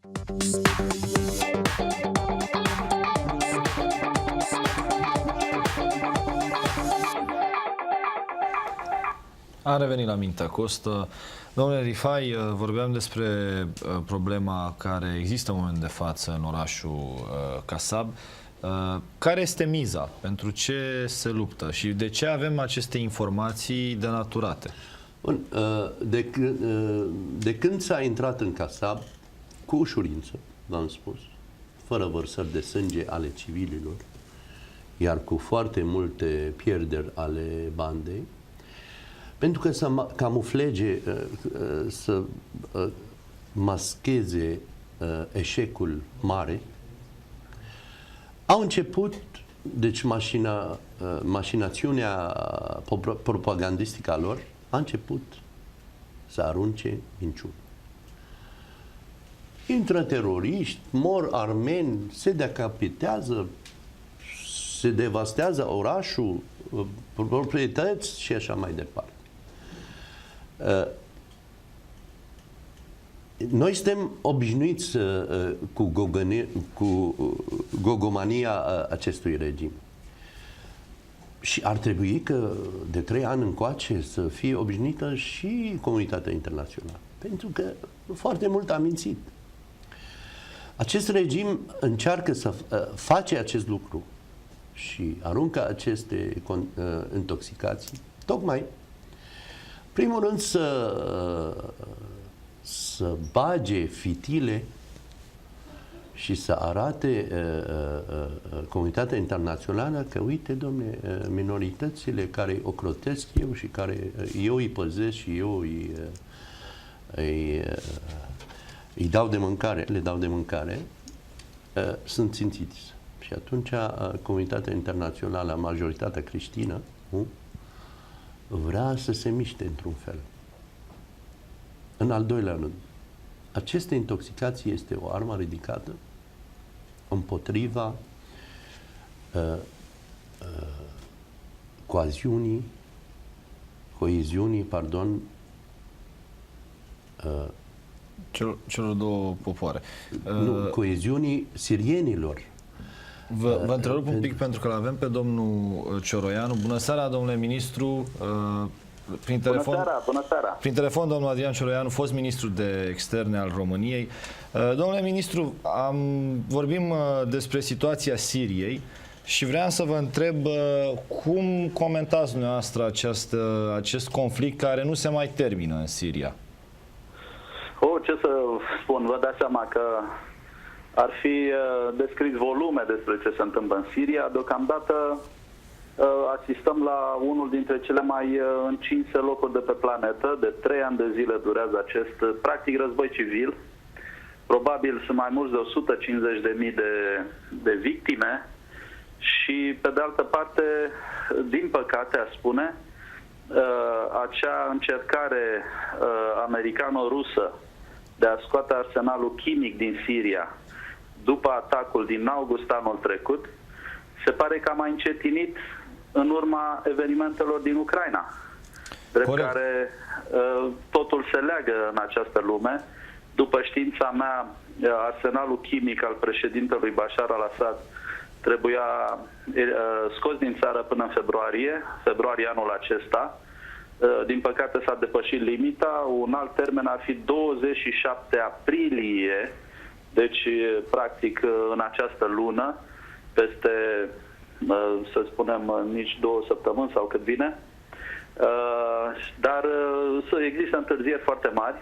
Am revenit la Mintea Costă. Domnule Rifai, vorbeam despre problema care există în moment de față în orașul Kasab. Care este miza? Pentru ce se luptă? Și de ce avem aceste informații denaturate? Bun, de când s-a intrat în Kasab, cu ușurință, v-am spus, fără vărsări de sânge ale civililor, iar cu foarte multe pierderi ale bandei, pentru că să camuflege, să mascheze eșecul mare, au început, deci mașinațiunea propagandistică a lor a început să arunce minciuni. Intră teroriști, mor armeni, se decapitează, se devastează orașul, proprietăți și așa mai departe. Noi suntem obișnuiți cu gogomania acestui regim. Și ar trebui că de 3 ani încoace să fie obișnuită și comunitatea internațională. Pentru că foarte mult a mințit. Acest regim încearcă să face acest lucru și aruncă aceste intoxicații, tocmai, primul rând, să bage fitile și să arate comunitatea internațională că, uite, domne, minoritățile care o crotesc eu și care eu îi păzesc și eu îi dau de mâncare, le dau de mâncare, sunt țințiți. Și atunci comunitatea internațională, majoritatea creștină, vrea să se miște într-un fel. În al doilea rând, aceste intoxicații este o armă ridicată împotriva coeziunii, celor două popoare. Coeziunii sirienilor. Vă întrerup un pic pentru că l avem pe domnul Cioroianu. Bună seara, domnule ministru. Prin telefon, domnul Adrian Cioroianu, fost ministru de externe al României. Domnule ministru, vorbim despre situația Siriei și vreau să vă întreb cum comentați dumneavoastră acest conflict care nu se mai termină în Siria? Ce să spun, vă dați seama că ar fi descris volume despre ce se întâmplă în Siria. Deocamdată asistăm la unul dintre cele mai încinse locuri de pe planetă. De 3 ani de zile durează acest, practic, război civil. Probabil sunt mai mulți de 150.000 de victime și, pe de altă parte, din păcate, aș spune, acea încercare americano-rusă de a scoate arsenalul chimic din Siria după atacul din august anul trecut, se pare că a mai încetinit în urma evenimentelor din Ucraina. Drept care totul se leagă în această lume. După știința mea, arsenalul chimic al președintelui Bashar al-Assad trebuia scos din țară până în februarie anul acesta. Din păcate s-a depășit limita. Un alt termen ar fi 27 aprilie, deci practic în această lună, peste, să spunem, nici 2 săptămâni sau cât vine. Dar există întârzieri foarte mari,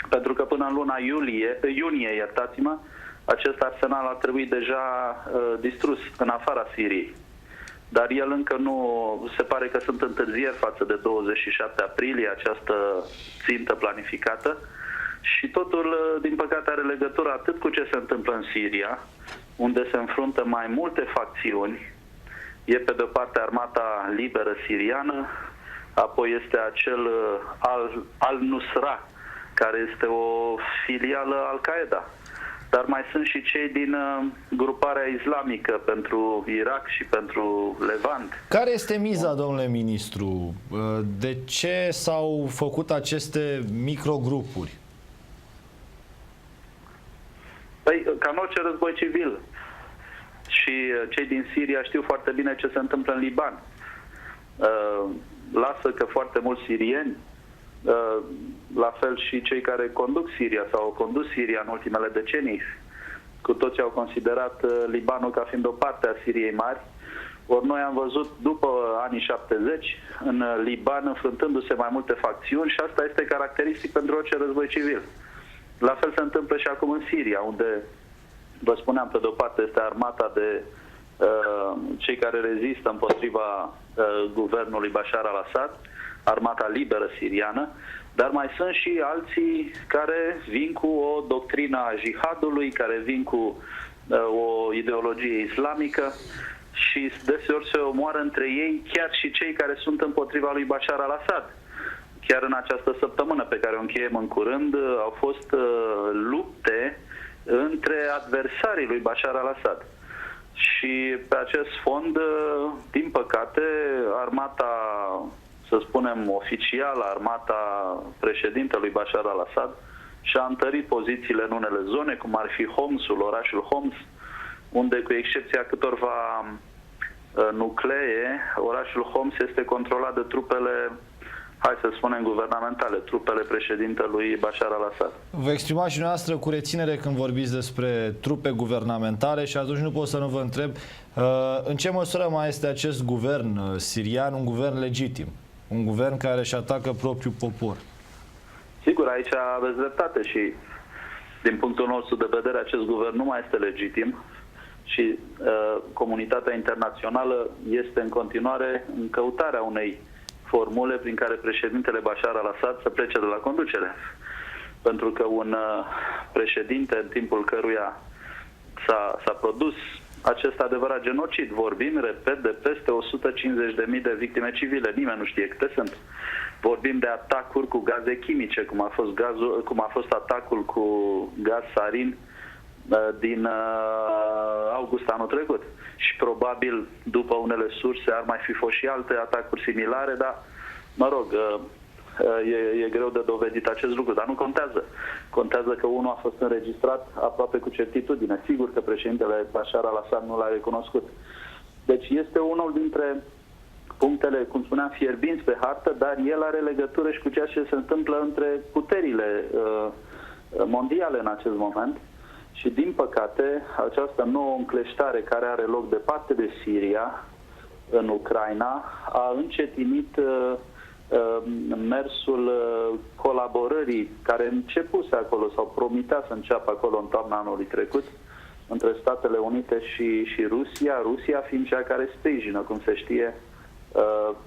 pentru că până în luna iunie, iertați-mă, acest arsenal ar trebui deja distrus în afara Siriei. Dar el încă nu, se pare că sunt întârzieri față de 27 aprilie, această țintă planificată. Și totul, din păcate, are legătură atât cu ce se întâmplă în Siria, unde se înfruntă mai multe facțiuni. E pe de-o parte armata liberă siriană, apoi este acel al-Nusra, care este o filială Al-Qaeda. Dar mai sunt și cei din gruparea islamică pentru Irak și pentru Levant. Care este miza, domnule ministru? De ce s-au făcut aceste microgrupuri? orice război civil. Și cei din Siria știu foarte bine ce se întâmplă în Liban. Lasă că foarte mulți sirieni, la fel și cei care conduc Siria sau au condus Siria în ultimele decenii, cu toții au considerat Libanul ca fiind o parte a Siriei mari. Ori noi am văzut după anii 70 în Liban înfruntându-se mai multe facțiuni și asta este caracteristic pentru orice război civil. La fel se întâmplă și acum în Siria, unde, vă spuneam, pe de o parte este armata de cei care rezistă împotriva guvernului Bashar al-Assad, armata liberă siriană, dar mai sunt și alții care vin cu o doctrină a jihadului, care vin cu o ideologie islamică și deseori se omoară între ei chiar și cei care sunt împotriva lui Bashar al-Assad. Chiar în această săptămână pe care o încheiem în curând au fost lupte între adversarii lui Bashar al-Assad. Și pe acest fond, din păcate, armata, să spunem oficială, armata președintelui Bashar al-Assad și-a întărit pozițiile în unele zone, cum ar fi Homsul, orașul Homs, unde, cu excepția câtorva nuclee, orașul Homs este controlat de trupele, hai să spunem, guvernamentale, trupele președintelui Bashar al-Assad. Vă exprimați și dumneavoastră cu reținere când vorbiți despre trupe guvernamentale și atunci nu pot să nu vă întreb în ce măsură mai este acest guvern sirian un guvern legitim, un guvern care își atacă propriul popor? Sigur, aici aveți dreptate și din punctul nostru de vedere acest guvern nu mai este legitim și comunitatea internațională este în continuare în căutarea unei formule prin care președintele Bashar al-Assad să plece de la conducere. Pentru că un președinte în timpul căruia s-a produs acest adevărat genocid, vorbim, repet, de peste 150.000 de victime civile, nimeni nu știe câte sunt. Vorbim de atacuri cu gaze chimice, cum a fost atacul cu gaz sarin din august anul trecut. Și probabil, după unele surse, ar mai fi fost și alte atacuri similare, dar, mă rog, e greu de dovedit acest lucru, dar nu contează. Contează că unul a fost înregistrat aproape cu certitudine. Sigur că președintele Bashar al-Assad nu l-a recunoscut. Deci este unul dintre punctele, cum spuneam, fierbinți pe hartă, dar el are legătură și cu ceea ce se întâmplă între puterile mondiale în acest moment. Și, din păcate, această nouă încleștare care are loc de parte de Siria în Ucraina a încetinit mersul colaborării care începuse acolo sau promitea să înceapă acolo în toamna anului trecut între Statele Unite și Rusia fiind cea care sprijină, cum se știe,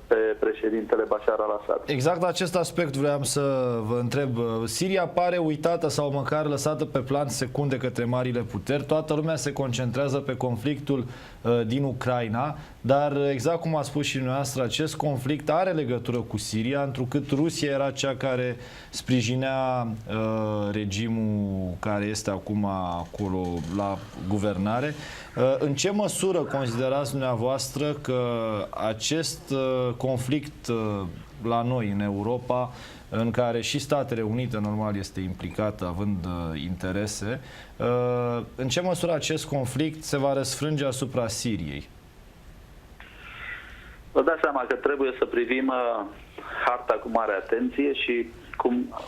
pe președintele Bashar al-Assad. Exact acest aspect vreau să vă întreb. Siria pare uitată sau măcar lăsată pe plan secund de către marile puteri. Toată lumea se concentrează pe conflictul din Ucraina, dar exact cum a spus și dumneavoastră, acest conflict are legătură cu Siria, întrucât Rusia era cea care sprijinea regimul care este acum acolo la guvernare. În ce măsură considerați dumneavoastră că acest conflict la noi în Europa, în care și Statele Unite normal este implicată având interese, în ce măsură acest conflict se va răsfrânge asupra Siriei? Vă dați seama că trebuie să privim harta cu mare atenție și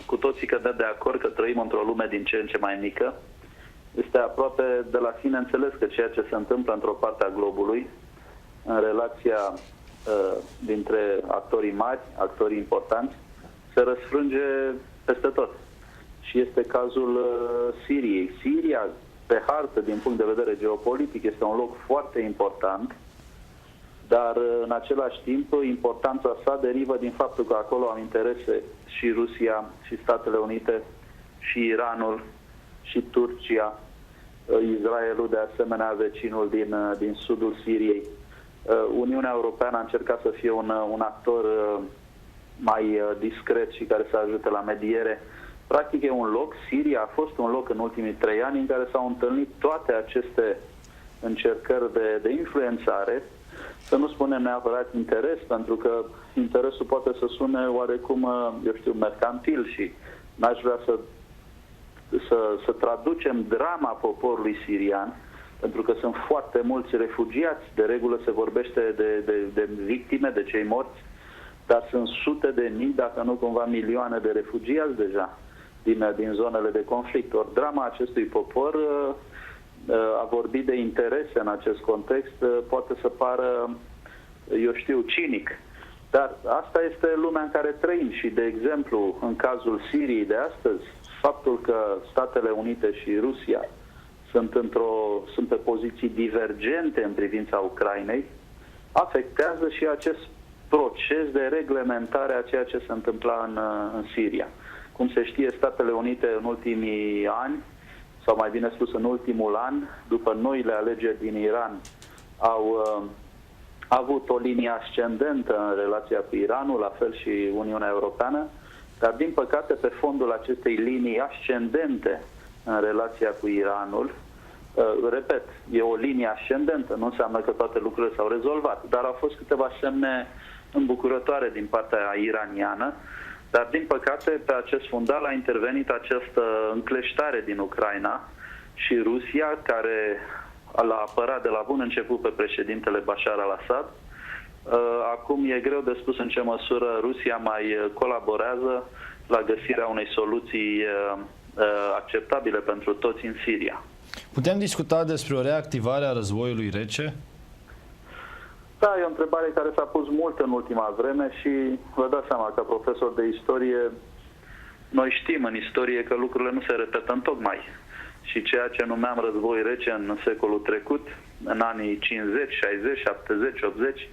cu toții cădem de acord că trăim într-o lume din ce în ce mai mică. Este aproape de la sine înțeles că ceea ce se întâmplă într-o parte a globului, în relația dintre actorii mari, actorii importanți, se răsfrânge peste tot. Și este cazul Siriei. Siria, pe hartă, din punct de vedere geopolitic, este un loc foarte important, dar în același timp importanța sa derivă din faptul că acolo au interese și Rusia, și Statele Unite, și Iranul, și Turcia, Israelul de asemenea vecinul din sudul Siriei. Uniunea Europeană a încercat să fie un actor mai discret și care să ajute la mediere. Practic e un loc, Siria a fost un loc în ultimii 3 ani în care s-au întâlnit toate aceste încercări de influențare, să nu spunem neapărat interes, pentru că interesul poate să sune oarecum, eu știu, mercantil și n-aș vrea să să traducem drama poporului sirian, pentru că sunt foarte mulți refugiați, de regulă se vorbește de victime, de cei morți, dar sunt sute de mii, dacă nu cumva milioane de refugiați deja din zonele de conflict. Ori drama acestui popor, a vorbi de interese în acest context, poate să pară, eu știu, cinic. Dar asta este lumea în care trăim și, de exemplu, în cazul Siriei de astăzi, faptul că Statele Unite și Rusia sunt pe poziții divergente în privința Ucrainei, afectează și acest proces de reglementare a ceea ce se întâmpla în Siria. Cum se știe, Statele Unite în ultimii ani, sau mai bine spus în ultimul an, după noile alegeri din Iran, au avut o linie ascendentă în relația cu Iranul, la fel și Uniunea Europeană, dar din păcate pe fondul acestei linii ascendente în relația cu Iranul, repet, e o linie ascendentă, nu înseamnă că toate lucrurile s-au rezolvat, dar au fost câteva semne îmbucurătoare din partea iraniană, dar din păcate pe acest fundal a intervenit această încleștare din Ucraina și Rusia, care l-a apărat de la bun început pe președintele Bashar al-Assad. Acum e greu de spus în ce măsură Rusia mai colaborează la găsirea unei soluții acceptabile pentru toți în Siria. Putem discuta despre o reactivare a războiului rece? Da, e o întrebare care s-a pus mult în ultima vreme și vă dați seama, ca profesor de istorie, noi știm în istorie că lucrurile nu se repetă întocmai. Și ceea ce numeam război rece în secolul trecut, în anii 50, 60, 70, 80,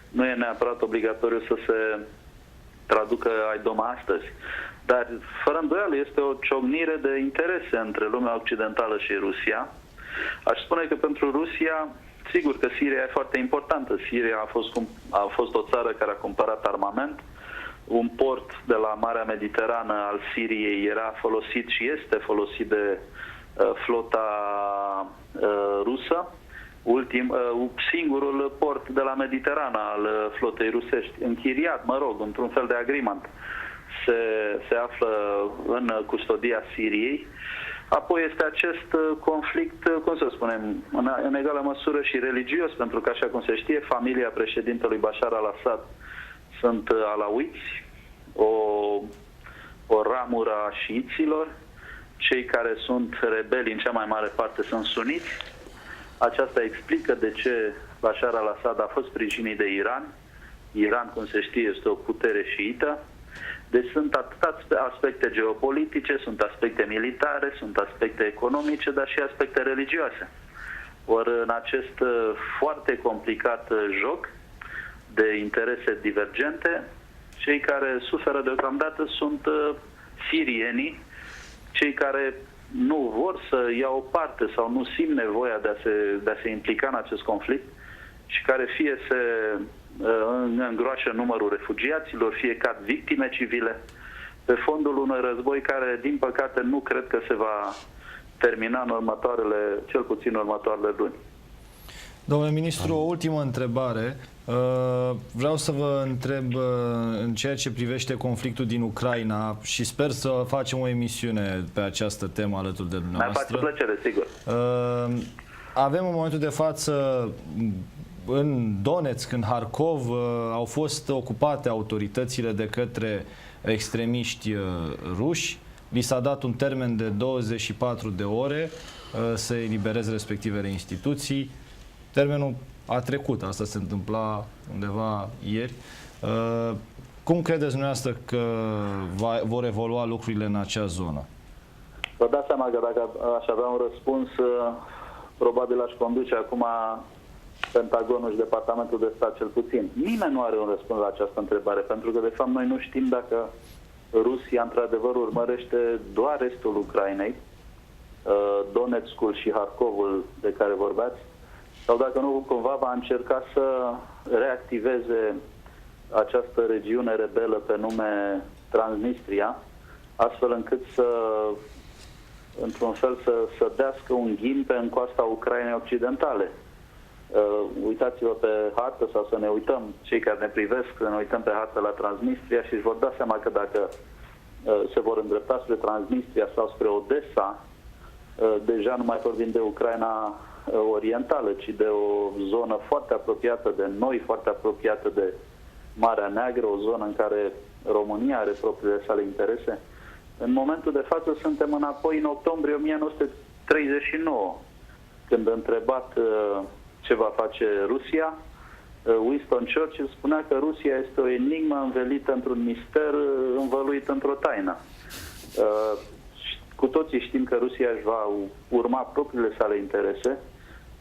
nu e neapărat obligatoriu să se traducă ai doma astăzi. Dar, fără îndoială, este o ciocnire de interese între lumea occidentală și Rusia. Aș spune că pentru Rusia, sigur că Siria e foarte importantă. Siria a fost o țară care a cumpărat armament. Un port de la Marea Mediterană al Siriei era folosit și este folosit de flota rusă. Singurul port de la Mediterana al flotei rusești, închiriat, într-un fel de agreement, se află în custodia Siriei. Apoi este acest conflict, cum să spunem, în egală măsură și religios, pentru că, așa cum se știe, familia președintelui Bashar al-Assad sunt alauiți, o ramură a șiiților. Cei care sunt rebeli în cea mai mare parte sunt suniți. Aceasta explică de ce Bashar al-Assad a fost sprijinit de Iran. Iran, cum se știe, este o putere șiită. Deci sunt atât aspecte geopolitice, sunt aspecte militare, sunt aspecte economice, dar și aspecte religioase. Ori în acest foarte complicat joc de interese divergente, cei care suferă deocamdată sunt sirienii, cei care nu vor să ia o parte sau nu simt nevoia de a se implica în acest conflict și care fie se îngroașă numărul refugiaților, fie cad victime civile, pe fondul unui război care, din păcate, nu cred că se va termina în cel puțin următoarele luni. Domnule ministru, o ultimă întrebare. Vreau să vă întreb în ceea ce privește conflictul din Ucraina și sper să facem o emisiune pe această temă alături de dumneavoastră. Mi-a face plăcere, sigur. Avem în momentul de față în Donetsk, în Harkov, au fost ocupate autoritățile de către extremiști ruși. Li s-a dat un termen de 24 de ore să elibereze respectivele instituții. Termenul a trecut, asta se întâmpla undeva ieri. Cum credeți dumneavoastră că vor evolua lucrurile în acea zonă? Vă dați seama că dacă aș avea un răspuns, probabil aș conduce acum Pentagonul și Departamentul de Stat cel puțin. Nimeni nu are un răspuns la această întrebare, pentru că de fapt noi nu știm dacă Rusia într-adevăr urmărește doar estul Ucrainei, Donetskul și Harkovul de care vorbeați, sau dacă nu cumva va încerca să reactiveze această regiune rebelă pe nume Transnistria, astfel încât într-un fel să dească un ghimpe în coasta Ucrainei Occidentale. Uitați-vă pe hartă sau să ne uităm, cei care ne privesc, să ne uităm pe hartă la Transnistria și își vor da seama că dacă se vor îndrepta spre Transnistria sau spre Odessa, deja nu mai vorbim de Ucraina orientală, ci de o zonă foarte apropiată de noi, foarte apropiată de Marea Neagră, o zonă în care România are propriile sale interese. În momentul de față suntem înapoi în octombrie 1939, când a întrebat ce va face Rusia. Winston Churchill spunea că Rusia este o enigmă învelită într-un mister, învăluit într-o taină. Cu toții știm că Rusia își va urma propriile sale interese,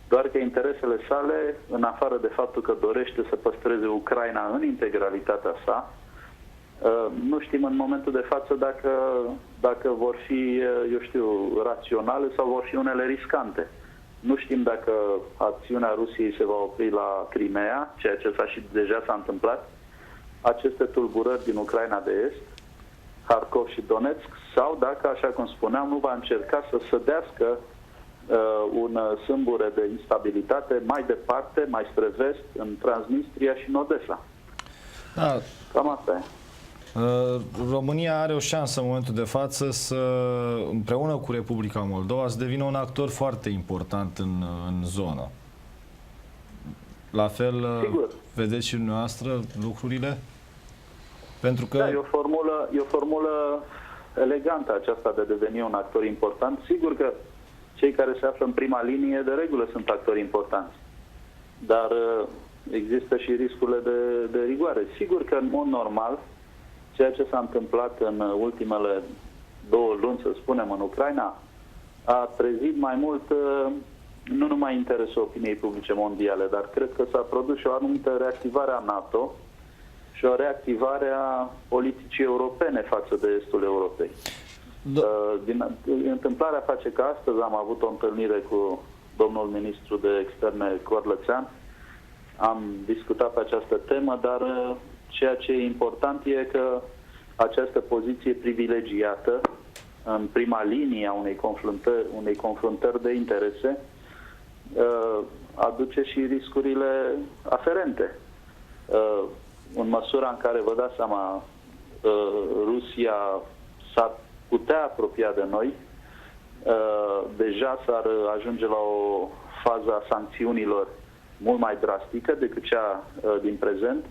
doar că interesele sale, în afară de faptul că dorește să păstreze Ucraina în integralitatea sa, nu știm în momentul de față dacă vor fi, eu știu, raționale sau vor fi unele riscante. Nu știm dacă acțiunea Rusiei se va opri la Crimea, ceea ce deja s-a întâmplat, aceste tulburări din Ucraina de Est, Harkov și Donetsk, sau dacă, așa cum spuneam, nu va încerca să sădească un sâmbure de instabilitate mai departe, mai spre vest, în Transnistria și în Odessa. Da. Cam asta e. România are o șansă în momentul de față să, împreună cu Republica Moldova, să devină un actor foarte important în zonă. La fel, sigur, vedeți și dumneavoastră lucrurile? Pentru că... Da, e o formulă elegantă aceasta de a deveni un actor important. Sigur că cei care se află în prima linie de regulă sunt actori importanți. Dar există și riscurile de rigoare. Sigur că în mod normal ceea ce s-a întâmplat în ultimele 2 luni, să spunem, în Ucraina, a trezit mai mult nu numai interesul opiniei publice mondiale, dar cred că s-a produs și o anumită reactivare a NATO și o reactivare a politicii europene față de estul Europei. Întâmplarea face că astăzi am avut o întâlnire cu domnul ministru de externe Corlățean. Am discutat pe această temă, dar ceea ce e important e că această poziție privilegiată în prima linie a unei confruntări de interese aduce și riscurile aferente. În măsura în care, vă dați seama, Rusia s-ar putea apropia de noi, deja s-ar ajunge la o fază a sancțiunilor mult mai drastică decât cea din prezent.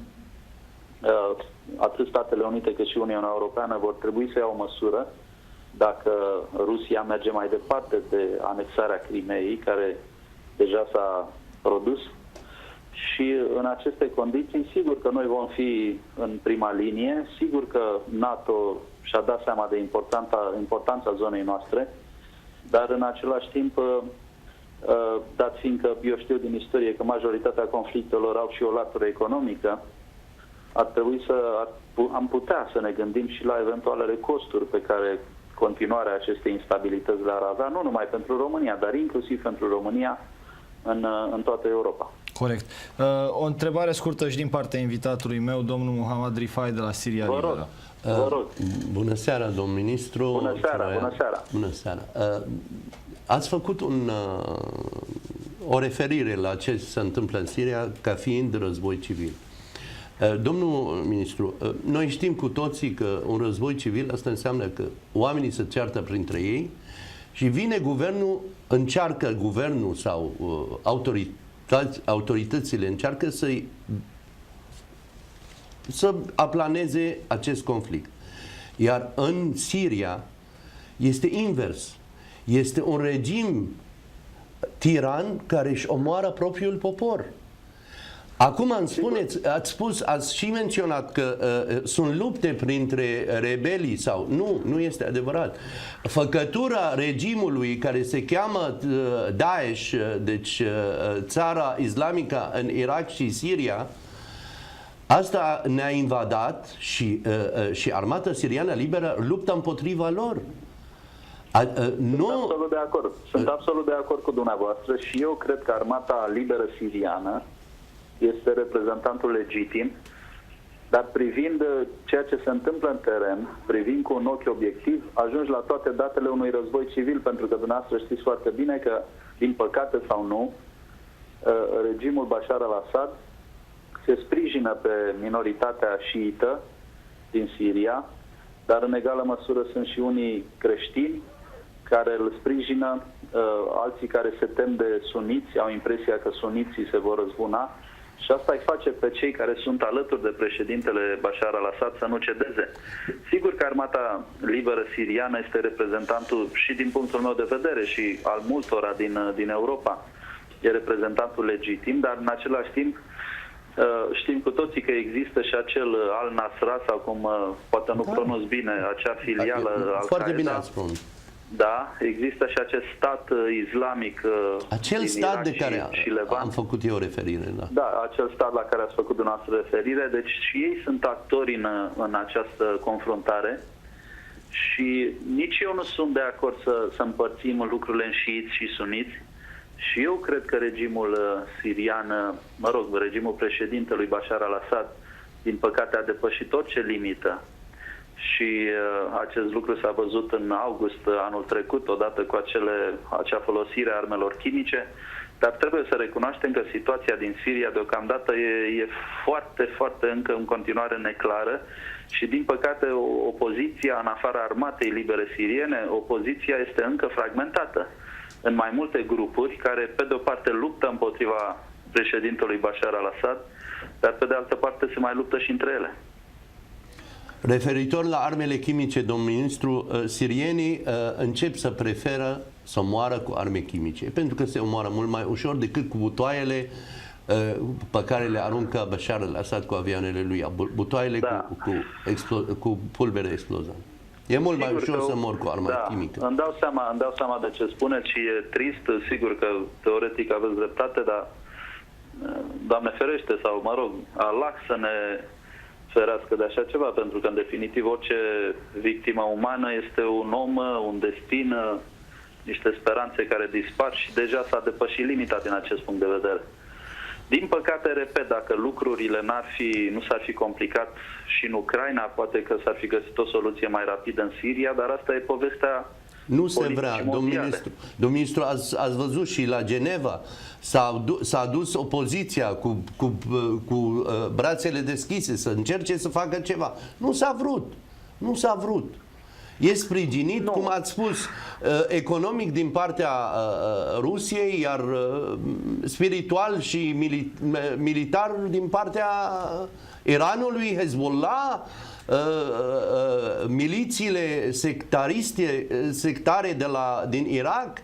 Atât Statele Unite cât și Uniunea Europeană vor trebui să iau o măsură dacă Rusia merge mai departe de anexarea Crimeei, care deja s-a produs. Și în aceste condiții, sigur că noi vom fi în prima linie, sigur că NATO și-a dat seama de importanța zonei noastre, dar în același timp, dat fiindcă eu știu din istorie că majoritatea conflictelor au și o latură economică, ar trebui am putea să ne gândim și la eventualele costuri pe care continuarea acestei instabilități le-ar avea, nu numai pentru România, dar inclusiv pentru România în toată Europa. Corect. O întrebare scurtă și din partea invitatului meu, domnul Muhammad Rifai de la Siria Liberă. Vă rog. Bună seara, domn ministru. Bună seara, bună seara. Bună seara. Ați făcut o referire la ce se întâmplă în Siria ca fiind război civil. Domnul ministru, noi știm cu toții că un război civil, asta înseamnă că oamenii se ceartă printre ei și vine guvernul, încearcă guvernul sau autoritățile încearcă să aplaneze acest conflict. Iar în Siria este invers. Este un regim tiran care își omoară propriul popor. Acum ați și menționat că sunt lupte printre rebelii sau nu este adevărat. Făcătura regimului care se cheamă Daesh, deci țara islamică în Irak și Siria, asta ne-a invadat și armata siriană liberă luptă împotriva lor. Absolut de acord. Sunt absolut de acord cu dumneavoastră și eu cred că armata liberă siriană este reprezentantul legitim, dar privind ceea ce se întâmplă în teren, privind cu un ochi obiectiv, ajungi la toate datele unui război civil, pentru că dumneavoastră știți foarte bine că, din păcate sau nu, regimul Bashar al-Assad se sprijină pe minoritatea șiită din Siria, dar în egală măsură sunt și unii creștini care îl sprijină, alții care se tem de suniți, au impresia că suniții se vor răzbuna și asta îi face pe cei care sunt alături de președintele Bashar al-Assad să nu cedeze. Sigur că Armata Liberă Siriană este reprezentantul și din punctul meu de vedere și al multora din Europa. E reprezentantul legitim, dar în același timp știm cu toții că există și acel Al-Nasra, sau cum poate nu pronunț bine, acea filială Al-Qaeda. Foarte bine ați spus. Da, există și acest stat islamic acel din stat Irak de care și Levant. am făcut eu referire. Da. Da, acel stat la care ați făcut dumneavoastră referire. Deci și ei sunt actori în această confruntare și nici eu nu sunt de acord să împărțim lucrurile în șiiți și suniți. Și eu cred că regimul sirian, regimul președintelui Bashar al-Assad, din păcate a depășit orice limită. Și acest lucru s-a văzut în august anul trecut, odată cu acea folosire a armelor chimice, dar trebuie să recunoaștem că situația din Siria deocamdată e foarte, foarte încă în continuare neclară și din păcate opoziția în afara armatei libere siriene, opoziția este încă fragmentată în mai multe grupuri care pe de o parte luptă împotriva președintelui Bashar al-Assad, dar pe de altă parte se mai luptă și între ele. Referitor la armele chimice, domnul ministru, sirienii încep să preferă să moară cu arme chimice, pentru că se omoară mult mai ușor decât cu butoaiele pe care le aruncă Bashar al-Assad cu avioanele lui, butoaiele cu pulbere explozantă. E mult mai ușor să mor cu arma chimică. Îmi dau seama de ce spuneți și e trist, sigur că teoretic aveți dreptate, dar Doamne ferește, sau Allah să ne ferească de așa ceva, pentru că în definitiv orice victimă umană este un om, un destin, niște speranțe care dispar și deja s-a depășit limita din acest punct de vedere. Din păcate, repet, dacă lucrurile nu s-ar fi complicat și în Ucraina, poate că s-ar fi găsit o soluție mai rapidă în Siria, dar asta e povestea. Nu se vrea, domnul ministru, ați văzut și la Geneva s-a dus opoziția cu brațele deschise să încerce să facă ceva. Nu s-a vrut. Nu s-a vrut. E sprijinit, cum ați spus, economic din partea Rusiei, iar spiritual și militar din partea Iranului, Hezbollah, milițiile sectare din Irak.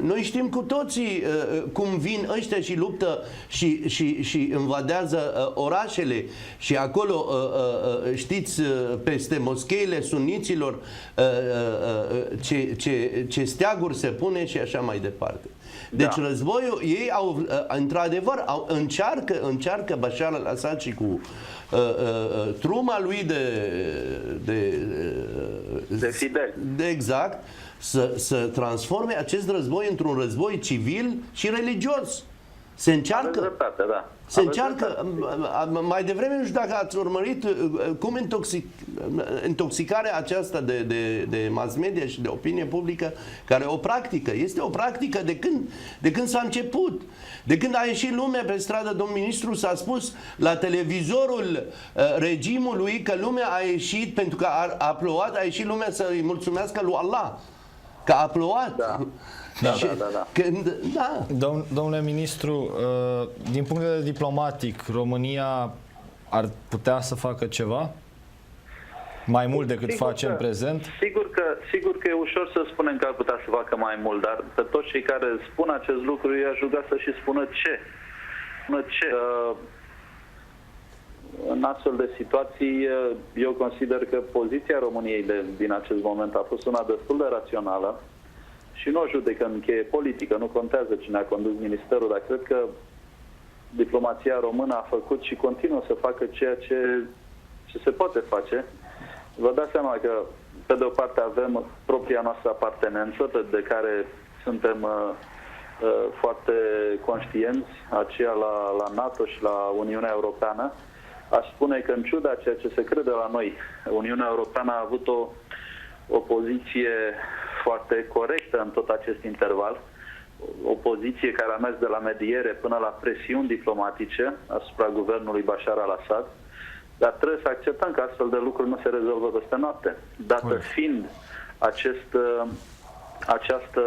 Noi știm cu toții cum vin ăștia și luptă și invadează orașele și acolo, știți, peste moscheile suniților ce steaguri se pune și așa mai departe. Deci războiul, ei au, într-adevăr, încearcă Bashar al-Assad și cu truma lui de fideli. Exact. Să transforme acest război într-un război civil și religios. Se încearcă. Se încearcă. Mai devreme, nu știu dacă ați urmărit cum intoxicarea aceasta de mass media și de opinie publică, care o practică. Este o practică de când s-a început. De când a ieșit lumea pe stradă, domnul ministru, s-a spus la televizorul regimului că lumea a ieșit pentru că a plouat, a ieșit lumea să îi mulțumească lui Allah. Că a plouat. Domnule ministru, din punct de vedere diplomatic, România ar putea să facă ceva? Mai mult decât face în prezent? Sigur că e ușor să spunem că ar putea să facă mai mult, dar pe toți cei care spun acest lucru, i-aș ruga să și spună ce. În astfel de situații, eu consider că poziția României din acest moment a fost una destul de rațională și nu o judec în cheie politică, nu contează cine a condus ministerul, dar cred că diplomația română a făcut și continuă să facă ceea ce se poate face. Vă dați seama că, pe de o parte, avem propria noastră apartenență, de care suntem foarte conștienți, aceea la NATO și la Uniunea Europeană. Aș spune că, în ciuda ceea ce se crede la noi, Uniunea Europeană a avut o poziție foarte corectă în tot acest interval, o poziție care a mers de la mediere până la presiuni diplomatice asupra guvernului Bashar al-Assad, Dar trebuie să acceptăm că astfel de lucruri nu se rezolvă peste noapte. Dată fiind această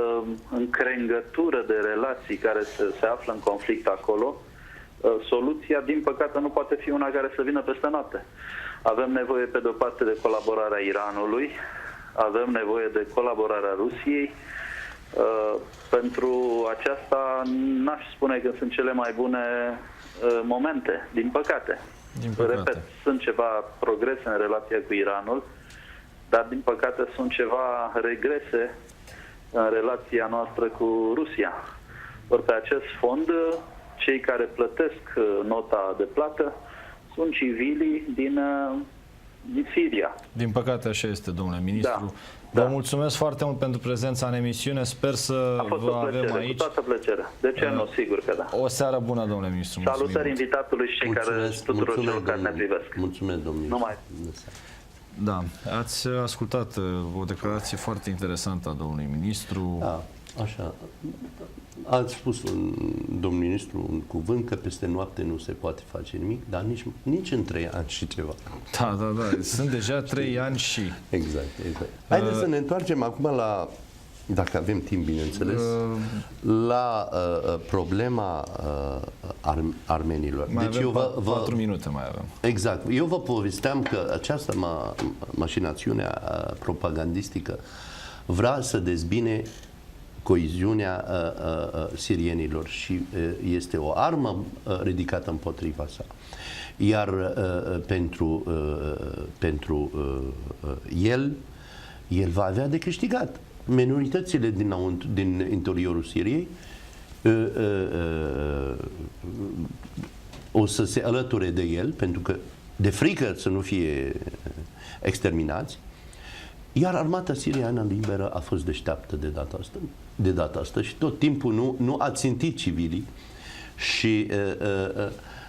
încrengătură de relații care se află în conflict acolo, soluția, din păcate, nu poate fi una care să vină peste noapte. Avem nevoie, pe de o parte, de colaborarea Iranului, avem nevoie de colaborarea Rusiei. Pentru aceasta n-aș spune că sunt cele mai bune momente, din păcate. Repet, sunt ceva progrese în relația cu Iranul, dar din păcate sunt ceva regrese în relația noastră cu Rusia. Ori pe acest fond, cei care plătesc nota de plată sunt civilii din Siria. Din păcate așa este, domnule ministru. Vă mulțumesc foarte mult pentru prezența în emisiune. Sper să vă avem aici. Cu toată plăcerea. De ce nu? Sigur că da. O seară bună, domnule ministru. Salutări invitatului și tuturor celor care ne privesc. Mulțumesc, domnule. Numai. Da, ați ascultat o declarație foarte interesantă a domnului ministru. Da, așa. Ați spus, domnul ministru, un cuvânt că peste noapte nu se poate face nimic, dar nici în 3 ani și ceva. Da. Sunt deja 3 ani și... Exact. Haideți să ne întoarcem acum la, dacă avem timp, bineînțeles, la problema armenilor. Mai avem 4 minute mai avem. Exact. Eu vă povesteam că această mașinațiune propagandistică vrea să dezbine coeziunea sirienilor și este o armă ridicată împotriva sa. Iar pentru el va avea de câștigat. Minoritățile din interiorul Siriei o să se alăture de el, pentru că de frică să nu fie exterminați. Iar armata siriană liberă a fost deșteaptă de data asta și tot timpul nu a țintit civilii și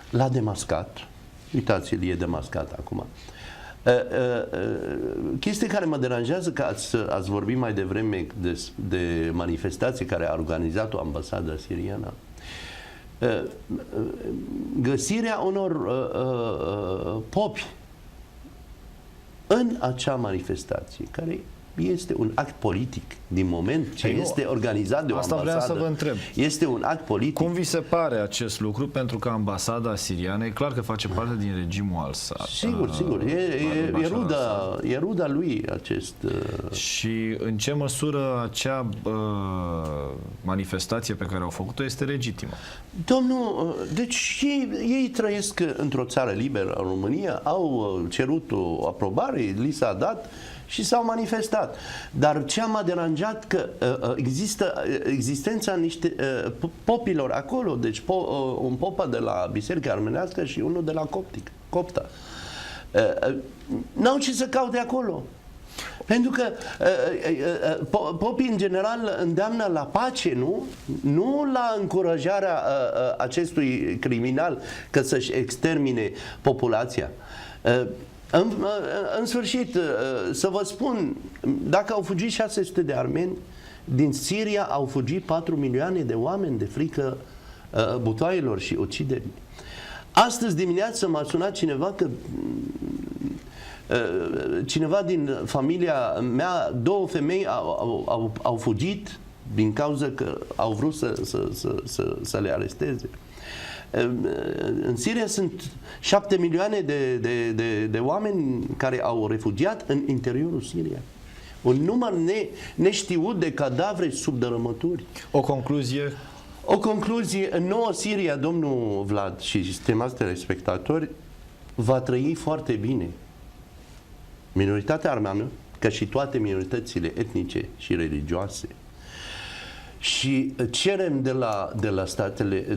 l-a demascat. Uitați-l, e demascat acum. Chestia care mă deranjează, că ați vorbit mai devreme de manifestații care a organizat-o ambasada siriană. Găsirea unor popi în acea manifestație, care este un act politic din moment ce este organizat de o ambasada. Asta vreau să vă întreb. Este un act politic. Cum vi se pare acest lucru? Pentru că ambasada siriană e clar că face parte din regimul al-Assad. Sigur. E ruda lui acest... Și în ce măsură acea manifestație pe care au făcut-o este legitimă? Domnul, deci ei trăiesc într-o țară liberă, în România, au cerut o aprobare, li s-a dat și s-au manifestat. Dar ce m-a deranjat că existența niște popilor acolo, deci un popă de la Biserica Armenească și unul de la Copta. N-au ce să caute acolo. Pentru că popii în general îndeamnă la pace, nu la încurajarea acestui criminal că să-și extermine populația. În sfârșit, să vă spun, dacă au fugit 600 de armeni, din Siria au fugit 4 milioane de oameni de frică butoaielor și uciderii. Astăzi dimineață m-a sunat cineva că cineva din familia mea, 2 femei au fugit din cauza că au vrut să le aresteze. În Siria sunt 7 milioane de oameni care au refugiat în interiorul Siriei. Un număr neștiut de cadavre sub dărâmături. O concluzie? O concluzie, în noua Siria, domnul Vlad și stimați telespectatori, va trăi foarte bine minoritatea armeană, ca și toate minoritățile etnice și religioase. Și cerem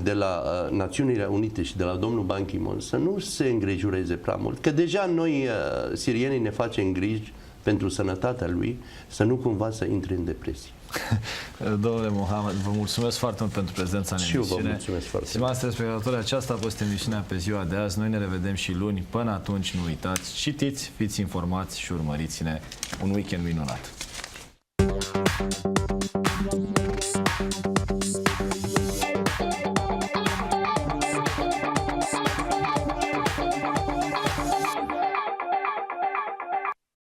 de la Națiunile Unite și de la domnul Ban Ki-moon să nu se îngrijoreze prea mult, că deja noi, sirienii, ne facem griji pentru sănătatea lui, să nu cumva să intre în depresie. Domnule Mohamed, vă mulțumesc foarte mult pentru prezența în emisiune. Și eu vă mulțumesc foarte mult. Stimați telespectatori, aceasta a fost emisiunea pe ziua de azi. Noi ne revedem și luni. Până atunci, nu uitați, citiți, fiți informați și urmăriți-ne. Un weekend minunat!